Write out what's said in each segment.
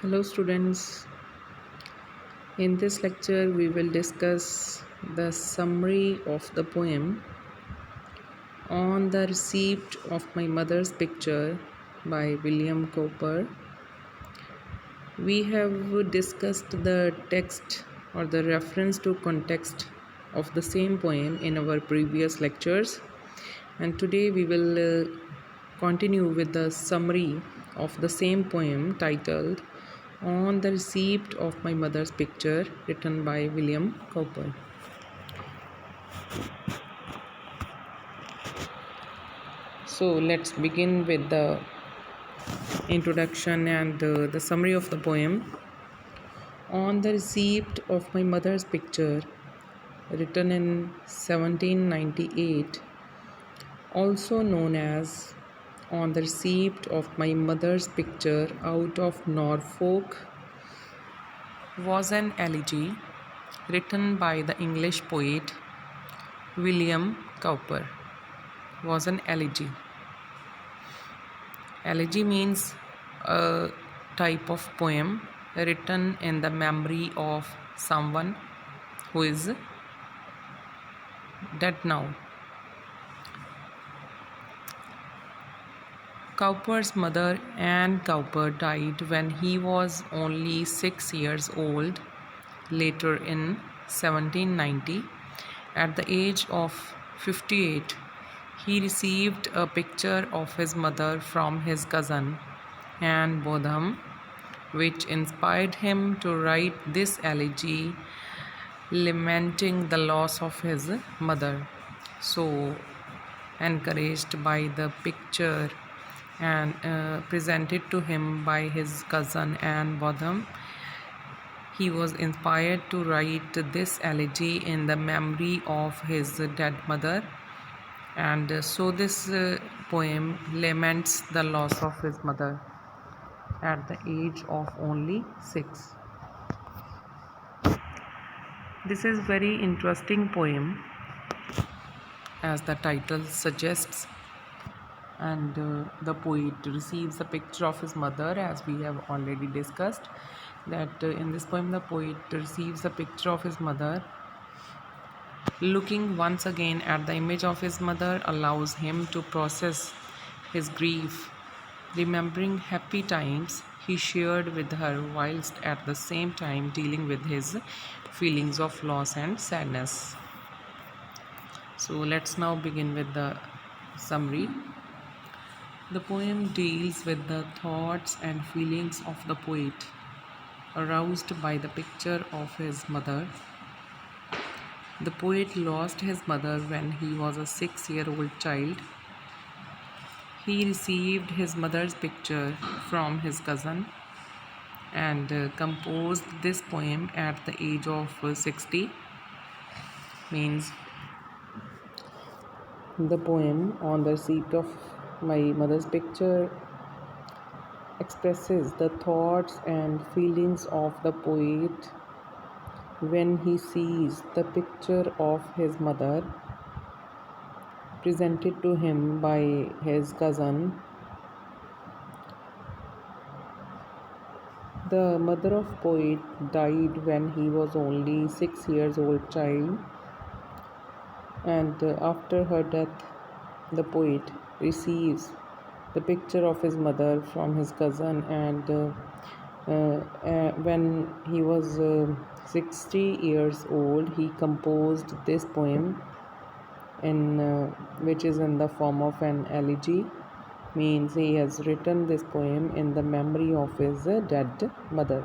Hello, students. In this lecture, we will discuss the summary of the poem On the Receipt of My Mother's Picture by William Cowper. We have discussed the text or the reference to context of the same poem in our previous lectures, and today we will continue with the summary of the same poem titled On the Receipt of My Mother's Picture, written by William Cowper. So let's begin with the introduction and the summary of the poem. On the Receipt of My Mother's Picture, written in 1798, also known as On the Receipt of My Mother's Picture out of Norfolk, was an elegy written by the English poet William Cowper. Was an elegy. Elegy means a type of poem written in the memory of someone who is dead now. Cowper's mother, Anne Cowper, died when he was only 6 years old, later in 1790. At the age of 58, he received a picture of his mother from his cousin, Anne Botham, which inspired him to write this elegy lamenting the loss of his mother. So, encouraged by the picture and presented to him by his cousin Anne Botham, he was inspired to write this elegy in the memory of his dead mother, and so this poem laments the loss of his mother at the age of only 6. This is very interesting poem, as the title suggests, and the poet receives a picture of his mother, as we have already discussed that in this poem the poet receives a picture of his mother. Looking once again at the image of his mother allows him to process his grief, remembering happy times he shared with her whilst at the same time dealing with his feelings of loss and sadness. So let's now begin with the summary. The poem deals with the thoughts and feelings of the poet, aroused by the picture of his mother. The poet lost his mother when he was a 6-year-old child. He received his mother's picture from his cousin and composed this poem at the age of 60. Means the poem On the Receipt of My Mother's Picture expresses the thoughts and feelings of the poet when he sees the picture of his mother presented to him by his cousin. The mother of poet died when he was only 6 years old child, and after her death the poet receives the picture of his mother from his cousin, and when he was 60 years old he composed this poem in which is in the form of an elegy. Means he has written this poem in the memory of his dead mother.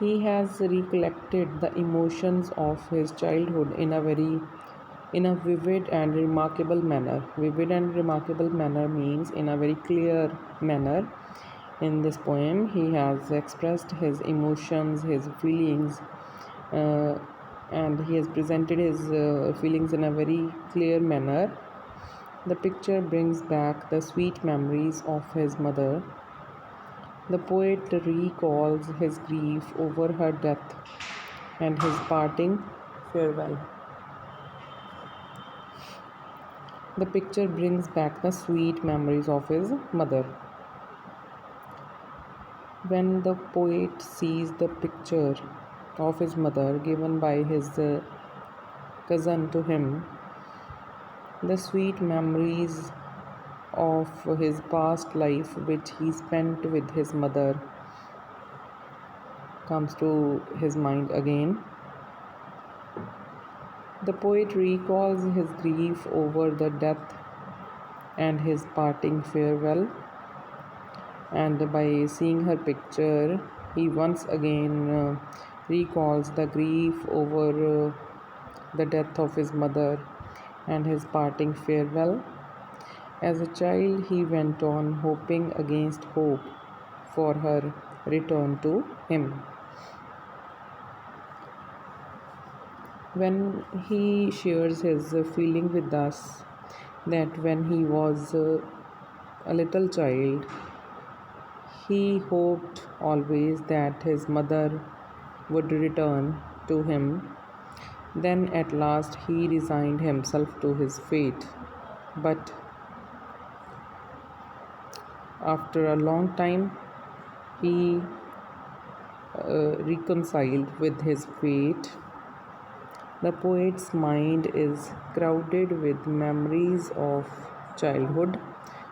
He has recollected the emotions of his childhood in a vivid and remarkable manner. Vivid and remarkable manner means in a very clear manner. In this poem, he has expressed his emotions, his feelings, and he has presented his feelings in a very clear manner. The picture brings back the sweet memories of his mother. The poet recalls his grief over her death and his parting farewell. The picture brings back the sweet memories of his mother. When the poet sees the picture of his mother given by his cousin to him, the sweet memories of his past life which he spent with his mother comes to his mind again. The poet recalls his grief over the death and his parting farewell, and by seeing her picture, he once again recalls the grief over the death of his mother and his parting farewell. As a child, he went on hoping against hope for her return to him. When he shares his feeling with us that when he was a little child, he hoped always that his mother would return to him. Then at last he resigned himself to his fate. But after a long time, he reconciled with his fate. The poet's mind is crowded with memories of childhood.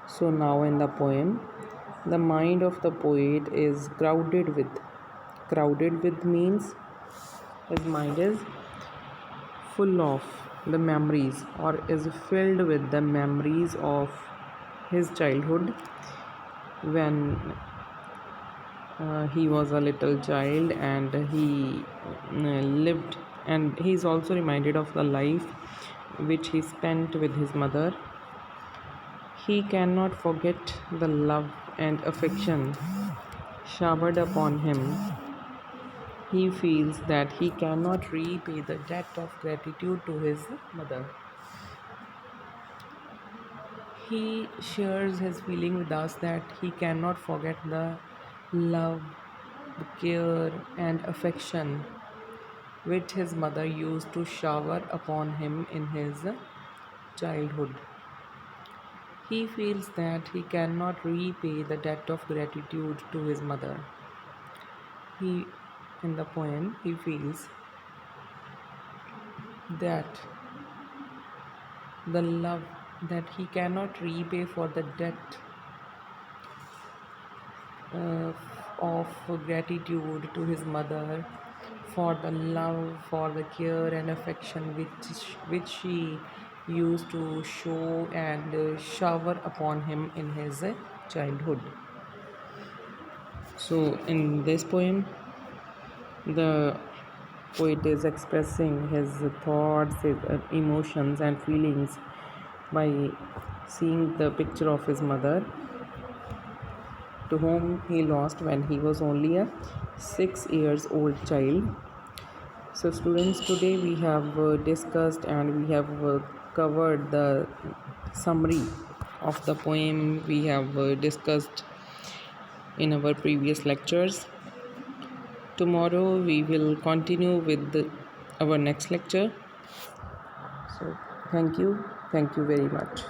So now in the poem, the mind of the poet is crowded with means his mind is full of the memories or is filled with the memories of his childhood when he was a little child, and he lived, and he is also reminded of the life which he spent with his mother. He cannot forget the love and affection showered upon him. He feels that he cannot repay the debt of gratitude to his mother. He shares his feeling with us that he cannot forget the love, the care, and affection which his mother used to shower upon him in his childhood. He feels that he cannot repay the debt of gratitude to his mother. He, in the poem, he feels that the love that he cannot repay for the debt uh, of gratitude to his mother, for the love, for the care and affection which she used to show and shower upon him in his childhood. So in this poem, the poet is expressing his thoughts, his emotions and feelings by seeing the picture of his mother, to whom he lost when he was only a 6 years old child. So students, today we have discussed and we have covered the summary of the poem we have discussed in our previous lectures. Tomorrow we will continue with our next lecture. So thank you very much.